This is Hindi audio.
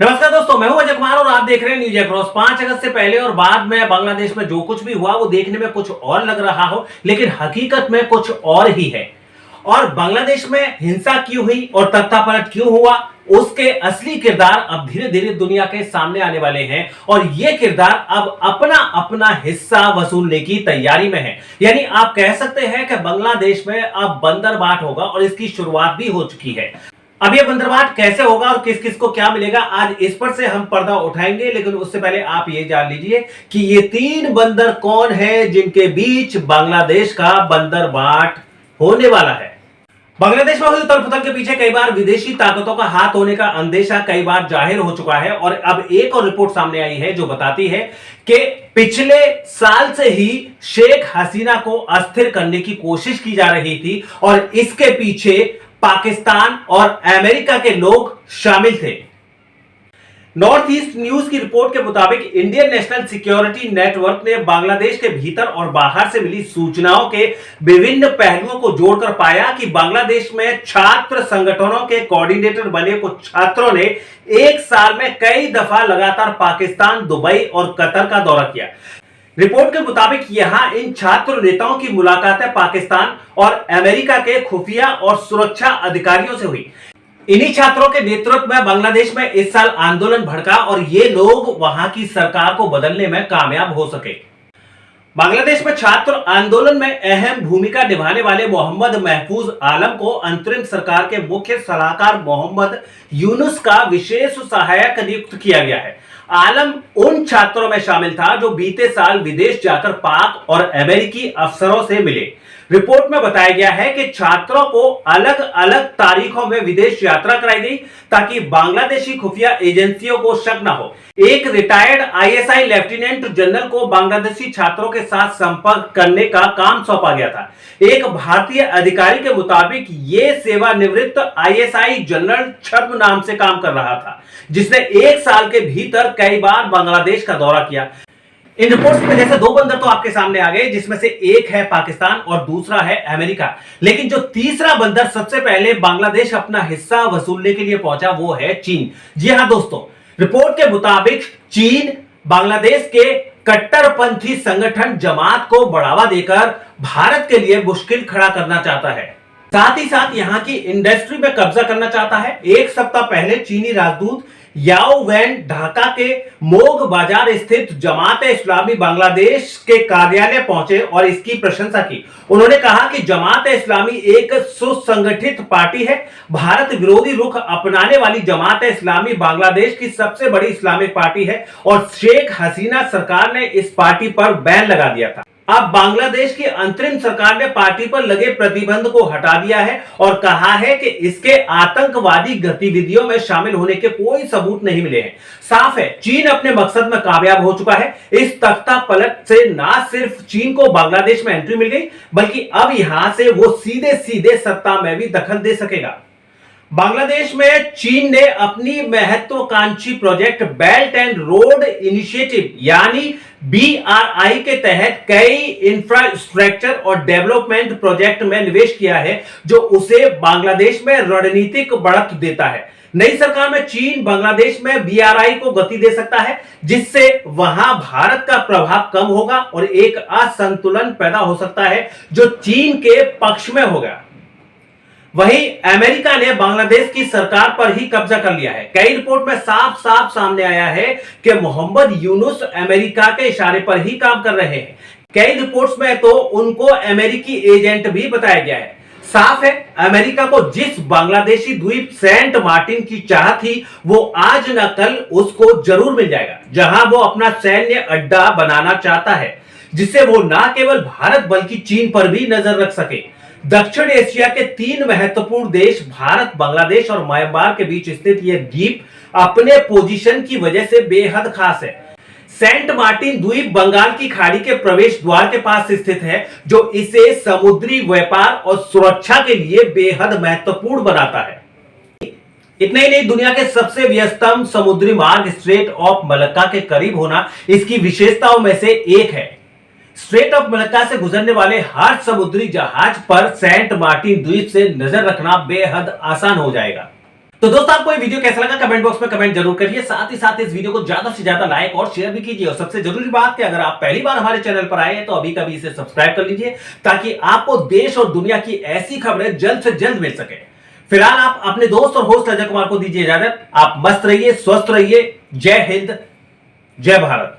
नमस्कार दोस्तों, मैं हूं अजय कुमार और आप देख रहे हैं न्यूज अक्रॉस। 5 अगस्त से पहले और बाद में बांग्लादेश में जो कुछ भी हुआ वो देखने में कुछ और लग रहा हो, लेकिन हकीकत में कुछ और ही है। और बांग्लादेश में हिंसा क्यों हुई और तख्तापलट क्यों हुआ, उसके असली किरदार अब धीरे धीरे दुनिया के सामने आने वाले हैं और ये किरदार अब अपना अपना हिस्सा वसूलने की तैयारी में है। यानी आप कह सकते हैं कि बांग्लादेश में अब बंदरबाट होगा और इसकी शुरुआत भी हो चुकी है। अब ये बंदरबाट कैसे होगा और किस किस को क्या मिलेगा, आज इस पर से हम पर्दा उठाएंगे। लेकिन उससे पहले आप ये जान लीजिए कि ये 3 बंदर कौन है जिनके बीच बांग्लादेश का बंदरबाट होने वाला है। बांग्लादेश में हुई उथल पुथल के पीछे कई बार विदेशी ताकतों का हाथ होने का अंदेशा कई बार जाहिर हो चुका है और अब एक और रिपोर्ट सामने आई है जो बताती है कि पिछले साल से ही शेख हसीना को अस्थिर करने की कोशिश की जा रही थी और इसके पीछे पाकिस्तान और अमेरिका के लोग शामिल थे। नॉर्थ ईस्ट न्यूज की रिपोर्ट के मुताबिक इंडियन नेशनल सिक्योरिटी नेटवर्क ने बांग्लादेश के भीतर और बाहर से मिली सूचनाओं के विभिन्न पहलुओं को जोड़कर पाया कि बांग्लादेश में छात्र संगठनों के कोऑर्डिनेटर बने कुछ छात्रों ने एक साल में कई दफा लगातार पाकिस्तान, दुबई और कतर का दौरा किया। रिपोर्ट के मुताबिक यहां इन छात्र नेताओं की मुलाकातें पाकिस्तान और अमेरिका के खुफिया और सुरक्षा अधिकारियों से हुई। इन्हीं छात्रों के नेतृत्व में बांग्लादेश में इस साल आंदोलन भड़का और ये लोग वहां की सरकार को बदलने में कामयाब हो सके। बांग्लादेश में छात्र आंदोलन में अहम भूमिका निभाने वाले मोहम्मद महफूज आलम को अंतरिम सरकार के मुख्य सलाहकार मोहम्मद यूनुस का विशेष सहायक नियुक्त किया गया है। आलम उन छात्रों में शामिल था जो बीते साल विदेश जाकर पाक और अमेरिकी अफसरों से मिले। रिपोर्ट में बताया गया है कि छात्रों को अलग अलग तारीखों में विदेश यात्रा कराई गई ताकि बांग्लादेशी खुफिया एजेंसियों को शक न हो। एक रिटायर्ड आईएसआई लेफ्टिनेंट जनरल को बांग्लादेशी छात्रों के साथ संपर्क करने का काम सौंपा गया था। एक भारतीय अधिकारी के मुताबिक ये सेवानिवृत्त आईएसआई जनरल छद्म नाम से काम कर रहा था, जिसने 1 साल के भीतर कई बार बांग्लादेश का दौरा किया। इन रिपोर्ट्स में जैसे 2 बंदर तो आपके सामने आ गए, जिसमें से एक है पाकिस्तान और दूसरा है अमेरिका। लेकिन जो तीसरा बंदर सबसे पहले बांग्लादेश अपना हिस्सा वसूलने के लिए पहुंचा वो है चीन। जी हां दोस्तों, रिपोर्ट के मुताबिक चीन बांग्लादेश के कट्टरपंथी संगठन जमात को बढ़ावा देकर भारत के लिए मुश्किल खड़ा करना चाहता है। साथ ही साथ यहां की इंडस्ट्री में कब्जा करना चाहता है। 1 सप्ताह पहले चीनी राजदूत याओ वैन ढाका के मोग बाजार स्थित जमात-ए इस्लामी बांग्लादेश के कार्यालय पहुंचे और इसकी प्रशंसा की। उन्होंने कहा कि जमात-ए इस्लामी एक सुसंगठित पार्टी है। भारत विरोधी रुख अपनाने वाली जमात-ए इस्लामी बांग्लादेश की सबसे बड़ी इस्लामिक पार्टी है और शेख हसीना सरकार ने इस पार्टी पर बैन लगा दिया था। अब बांग्लादेश की अंतरिम सरकार ने पार्टी पर लगे प्रतिबंध को हटा दिया है और कहा है कि इसके आतंकवादी गतिविधियों में शामिल होने के कोई सबूत नहीं मिले हैं। साफ है, चीन अपने मकसद में कामयाब हो चुका है। इस तख्तापलट से ना सिर्फ चीन को बांग्लादेश में एंट्री मिल गई, बल्कि अब यहां से वो सीधे सीधे सत्ता में भी दखल दे सकेगा। बांग्लादेश में चीन ने अपनी महत्वाकांक्षी project belt and road initiative यानी BRI के तहत कई इंफ्रास्ट्रक्चर और डेवलपमेंट प्रोजेक्ट में निवेश किया है, जो उसे बांग्लादेश में रणनीतिक बढ़त देता है। नई सरकार में चीन बांग्लादेश में BRI को गति दे सकता है, जिससे वहां भारत का प्रभाव कम होगा और एक असंतुलन पैदा हो सकता है जो चीन के पक्ष में होगा। वहीं अमेरिका ने बांग्लादेश की सरकार पर ही कब्जा कर लिया है। कई रिपोर्ट में साफ साफ सामने आया है कि मोहम्मद यूनुस अमेरिका के इशारे पर ही काम कर रहे हैं। कई रिपोर्ट्स में तो उनको अमेरिकी एजेंट भी बताया गया है। साफ है, अमेरिका को जिस बांग्लादेशी द्वीप सेंट मार्टिन की चाह थी वो आज न कल उसको जरूर मिल जाएगा, जहां वो अपना सैन्य अड्डा बनाना चाहता है, जिससे वो न केवल भारत बल्कि चीन पर भी नजर रख सके। दक्षिण एशिया के 3 महत्वपूर्ण देश भारत, बांग्लादेश और म्यांमार के बीच स्थित यह द्वीप अपने पोजीशन की वजह से बेहद खास है। सेंट मार्टिन द्वीप बंगाल की खाड़ी के प्रवेश द्वार के पास स्थित है, जो इसे समुद्री व्यापार और सुरक्षा के लिए बेहद महत्वपूर्ण बनाता है। इतना ही नहीं, दुनिया के सबसे व्यस्तम समुद्री मार्ग स्ट्रेट ऑफ मलक्का के करीब होना इसकी विशेषताओं में से एक है। स्ट्रेट ऑफ मलक्का से गुजरने वाले हर समुद्री जहाज पर सेंट मार्टिन द्वीप से नजर रखना बेहद आसान हो जाएगा। तो दोस्तों आपको ये वीडियो कैसा लगा कमेंट बॉक्स में कमेंट जरूर करिए। साथ ही साथ इस वीडियो को ज्यादा से ज्यादा लाइक और शेयर भी कीजिए। और सबसे जरूरी बात कि अगर आप पहली बार हमारे चैनल पर आए हैं तो अभी कभी इसे सब्सक्राइब कर लीजिए, ताकि आपको देश और दुनिया की ऐसी खबरें जल्द से जल्द मिल सके। फिलहाल आप अपने दोस्त और होस्ट अजय कुमार को दीजिए इजाजत। आप मस्त रहिए, स्वस्थ रहिए। जय हिंद, जय भारत।